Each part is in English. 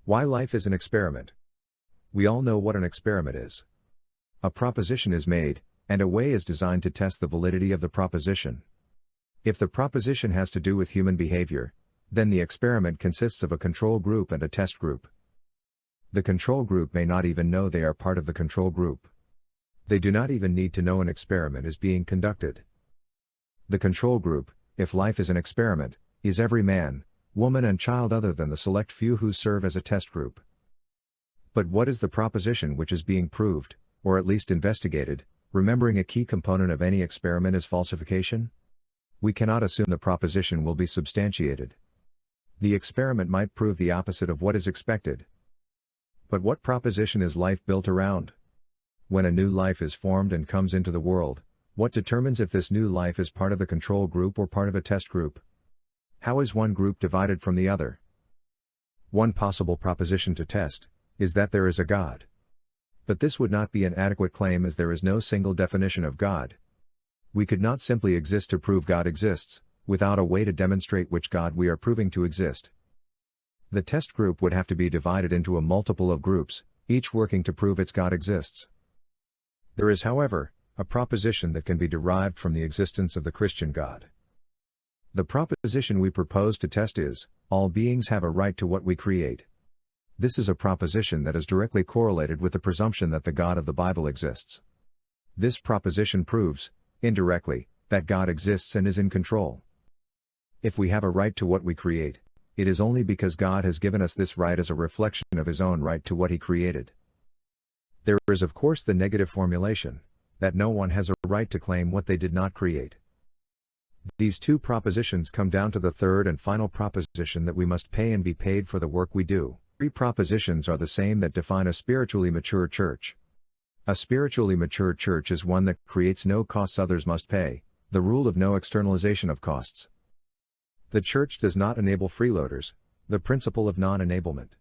Why life is an experiment. We all know what an experiment is. A proposition is made, and a way is designed to test the validity of the proposition. If the proposition has to do with human behavior, then the experiment consists of a control group and a test group. The control group may not even know they are part of the control group. They do not even need to know an experiment is being conducted. The control group, if life is an experiment, is every man, woman and child other than the select few who serve as a test group. But what is the proposition which is being proved, or at least investigated, remembering a key component of any experiment is falsification? We cannot assume the proposition will be substantiated. The experiment might prove the opposite of what is expected. But what proposition is life built around? When a new life is formed and comes into the world, what determines if this new life is part of the control group or part of a test group? How is one group divided from the other? One possible proposition to test is that there is a God. But this would not be an adequate claim as there is no single definition of God. We could not simply exist to prove God exists, without a way to demonstrate which God we are proving to exist. The test group would have to be divided into a multiple of groups, each working to prove its God exists. There is, however, a proposition that can be derived from the existence of the Christian God. The proposition we propose to test is, all beings have a right to what we create. This is a proposition that is directly correlated with the presumption that the God of the Bible exists. This proposition proves, indirectly, that God exists and is in control. If we have a right to what we create, it is only because God has given us this right as a reflection of His own right to what He created. There is of course the negative formulation, that no one has a right to claim what they did not create. These two propositions come down to the third and final proposition that we must pay and be paid for the work we do. Three propositions are the same that define a spiritually mature church. A spiritually mature church is one that creates no costs others must pay, the rule of no externalization of costs. The church does not enable freeloaders, the principle of non-enablement.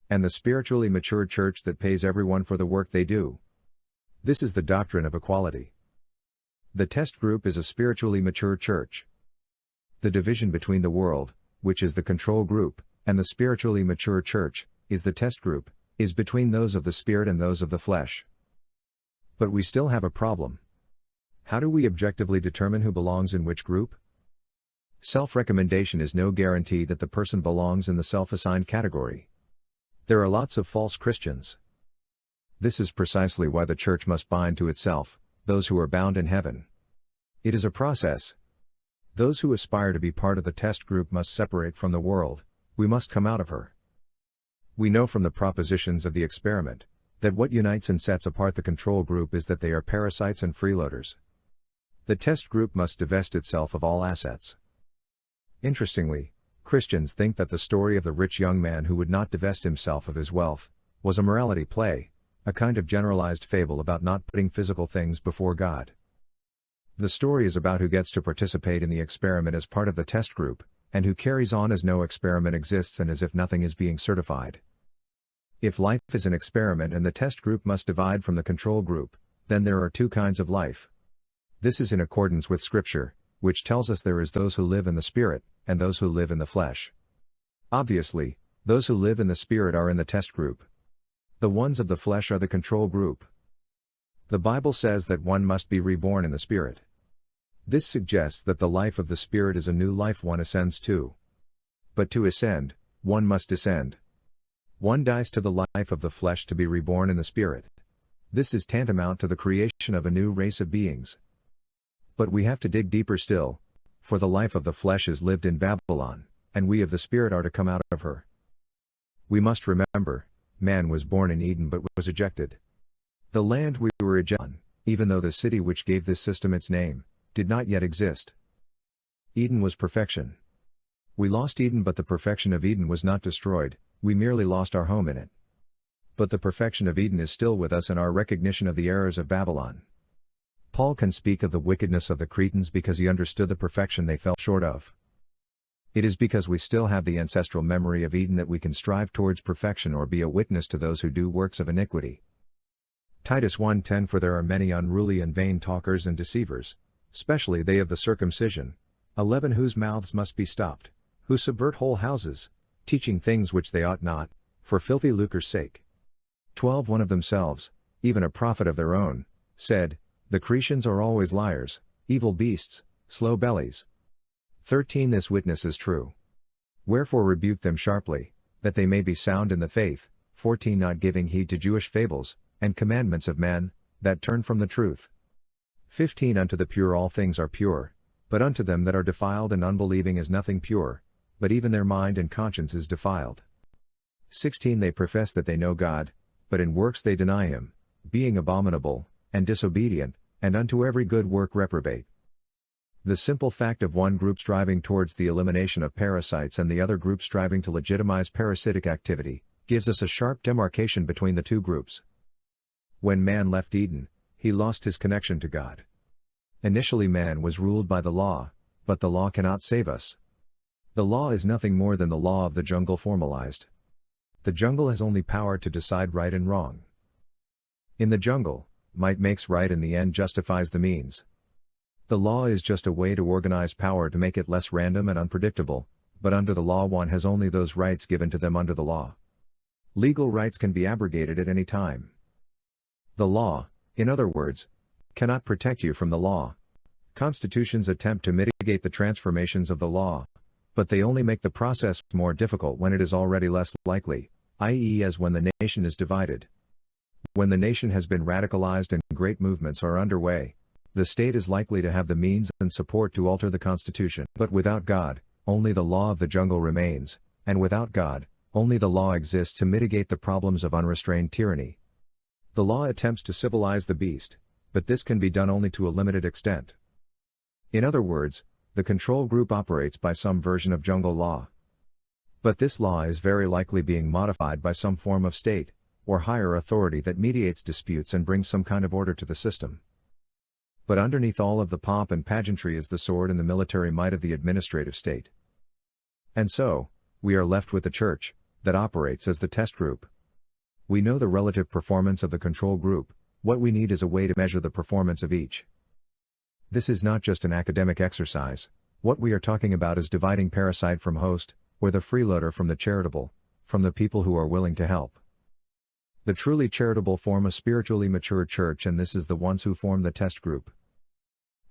And the spiritually mature church that pays everyone for the work they do. This is the doctrine of equality. The test group is a spiritually mature church. The division between the world, which is the control group, and the spiritually mature church, is the test group, is between those of the spirit and those of the flesh. But we still have a problem. How do we objectively determine who belongs in which group? Self-recommendation is no guarantee that the person belongs in the self-assigned category. There are lots of false Christians. This is precisely why the church must bind to itself those who are bound in heaven. It is a process. Those who aspire to be part of the test group must separate from the world, we must come out of her. We know from the propositions of the experiment, that what unites and sets apart the control group is that they are parasites and freeloaders. The test group must divest itself of all assets. Interestingly, Christians think that the story of the rich young man who would not divest himself of his wealth was a morality play, a kind of generalized fable about not putting physical things before God. The story is about who gets to participate in the experiment as part of the test group, and who carries on as no experiment exists and as if nothing is being certified. If life is an experiment and the test group must divide from the control group, then there are two kinds of life. This is in accordance with Scripture, which tells us there is those who live in the Spirit, and those who live in the flesh. Obviously, those who live in the Spirit are in the test group. The ones of the flesh are the control group. The Bible says that one must be reborn in the Spirit. This suggests that the life of the Spirit is a new life one ascends to. But to ascend, one must descend. One dies to the life of the flesh to be reborn in the Spirit. This is tantamount to the creation of a new race of beings. But we have to dig deeper still, for the life of the flesh is lived in Babylon, and we of the Spirit are to come out of her. We must remember, man was born in Eden but was ejected. The land we were ejected on, even though the city which gave this system its name, did not yet exist. Eden was perfection. We lost Eden, but the perfection of Eden was not destroyed, we merely lost our home in it. But the perfection of Eden is still with us in our recognition of the errors of Babylon. Paul can speak of the wickedness of the Cretans because he understood the perfection they fell short of. It is because we still have the ancestral memory of Eden that we can strive towards perfection or be a witness to those who do works of iniquity. Titus 1:10 For there are many unruly and vain talkers and deceivers, especially they of the circumcision, 11 whose mouths must be stopped, who subvert whole houses, teaching things which they ought not, for filthy lucre's sake. 12 One of themselves, even a prophet of their own, said, the Cretians are always liars, evil beasts, slow bellies. 13 This witness is true. Wherefore rebuke them sharply, that they may be sound in the faith. 14 Not giving heed to Jewish fables, and commandments of men, that turn from the truth. 15 Unto the pure all things are pure, but unto them that are defiled and unbelieving is nothing pure, but even their mind and conscience is defiled. 16 They profess that they know God, but in works they deny him, being abominable, and disobedient, and unto every good work reprobate. The simple fact of one group striving towards the elimination of parasites and the other group striving to legitimize parasitic activity, gives us a sharp demarcation between the two groups. When man left Eden, he lost his connection to God. Initially man was ruled by the law, but the law cannot save us. The law is nothing more than the law of the jungle formalized. The jungle has only power to decide right and wrong. In the jungle, might makes right and the end justifies the means. The law is just a way to organize power to make it less random and unpredictable, but under the law one has only those rights given to them under the law. Legal rights can be abrogated at any time. The law, in other words, cannot protect you from the law. Constitutions attempt to mitigate the transformations of the law, but they only make the process more difficult when it is already less likely, i.e. as when the nation is divided. When the nation has been radicalized and great movements are underway, the state is likely to have the means and support to alter the constitution. But without God, only the law of the jungle remains, and without God, only the law exists to mitigate the problems of unrestrained tyranny. The law attempts to civilize the beast, but this can be done only to a limited extent. In other words, the control group operates by some version of jungle law. But this law is very likely being modified by some form of state, or higher authority that mediates disputes and brings some kind of order to the system. But underneath all of the pomp and pageantry is the sword and the military might of the administrative state. And so, we are left with the church, that operates as the test group. We know the relative performance of the control group, what we need is a way to measure the performance of each. This is not just an academic exercise, what we are talking about is dividing parasite from host, or the freeloader from the charitable, from the people who are willing to help. The truly charitable form a spiritually mature church, and this is the ones who form the test group.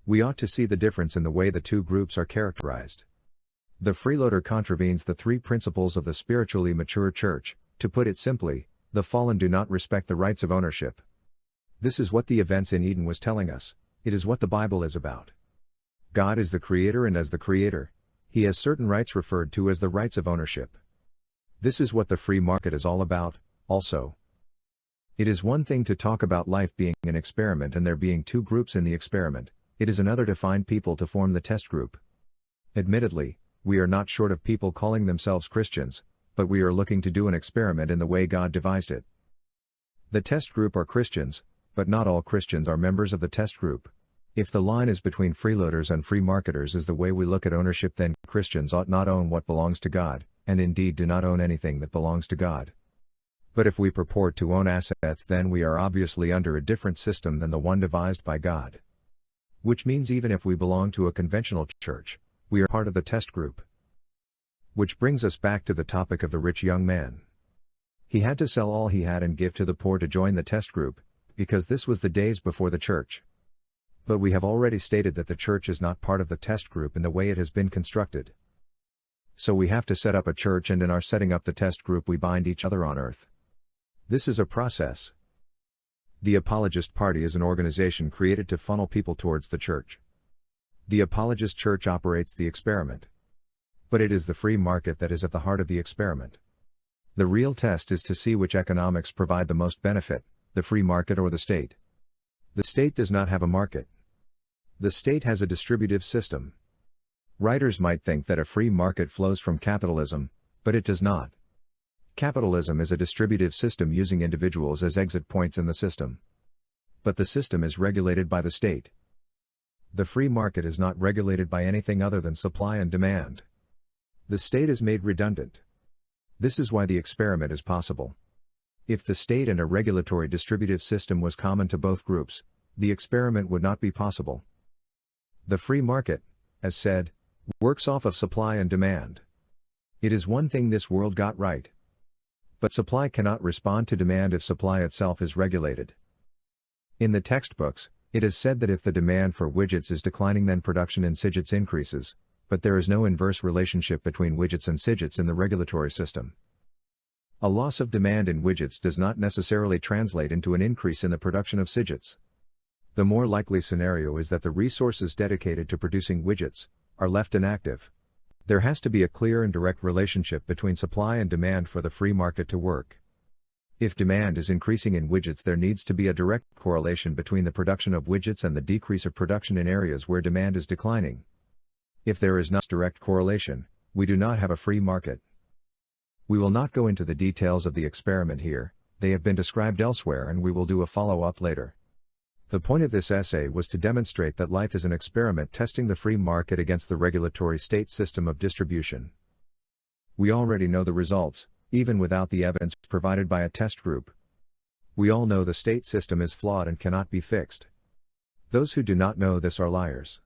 We ought to see the difference in the way the two groups are characterized. The freeloader contravenes the three principles of the spiritually mature church. To put it simply, the fallen do not respect the rights of ownership. This is what the events in Eden was telling us, it is what the Bible is about. God is the creator, and as the creator, he has certain rights referred to as the rights of ownership. This is what the free market is all about, also. It is one thing to talk about life being an experiment and there being two groups in the experiment, it is another to find people to form the test group. Admittedly, we are not short of people calling themselves Christians, but we are looking to do an experiment in the way God devised it. The test group are Christians, but not all Christians are members of the test group. If the line is between freeloaders and free marketers is the way we look at ownership, then Christians ought not own what belongs to God, and indeed do not own anything that belongs to God. But if we purport to own assets, then we are obviously under a different system than the one devised by God. Which means even if we belong to a conventional church, we are part of the test group. Which brings us back to the topic of the rich young man. He had to sell all he had and give to the poor to join the test group, because this was the days before the church. But we have already stated that the church is not part of the test group in the way it has been constructed. So we have to set up a church, and in our setting up the test group we bind each other on earth. This is a process. The Apologist Party is an organization created to funnel people towards the church. The Apologist Church operates the experiment. But it is the free market that is at the heart of the experiment. The real test is to see which economics provide the most benefit, the free market or the state. The state does not have a market. The state has a distributive system. Writers might think that a free market flows from capitalism, but it does not. Capitalism is a distributive system using individuals as exit points in the system. But the system is regulated by the state. The free market is not regulated by anything other than supply and demand. The state is made redundant. This is why the experiment is possible. If the state and a regulatory distributive system was common to both groups, the experiment would not be possible. The free market, as said, works off of supply and demand. It is one thing this world got right. But supply cannot respond to demand if supply itself is regulated. In the textbooks, it is said that if the demand for widgets is declining, then production in SIGITs increases, but there is no inverse relationship between widgets and SIGITs in the regulatory system. A loss of demand in widgets does not necessarily translate into an increase in the production of SIGITs. The more likely scenario is that the resources dedicated to producing widgets are left inactive. There has to be a clear and direct relationship between supply and demand for the free market to work. If demand is increasing in widgets, there needs to be a direct correlation between the production of widgets and the decrease of production in areas where demand is declining. If there is not direct correlation, we do not have a free market. We will not go into the details of the experiment here, they have been described elsewhere and we will do a follow-up later. The point of this essay was to demonstrate that life is an experiment testing the free market against the regulatory state system of distribution. We already know the results, even without the evidence provided by a test group. We all know the state system is flawed and cannot be fixed. Those who do not know this are liars.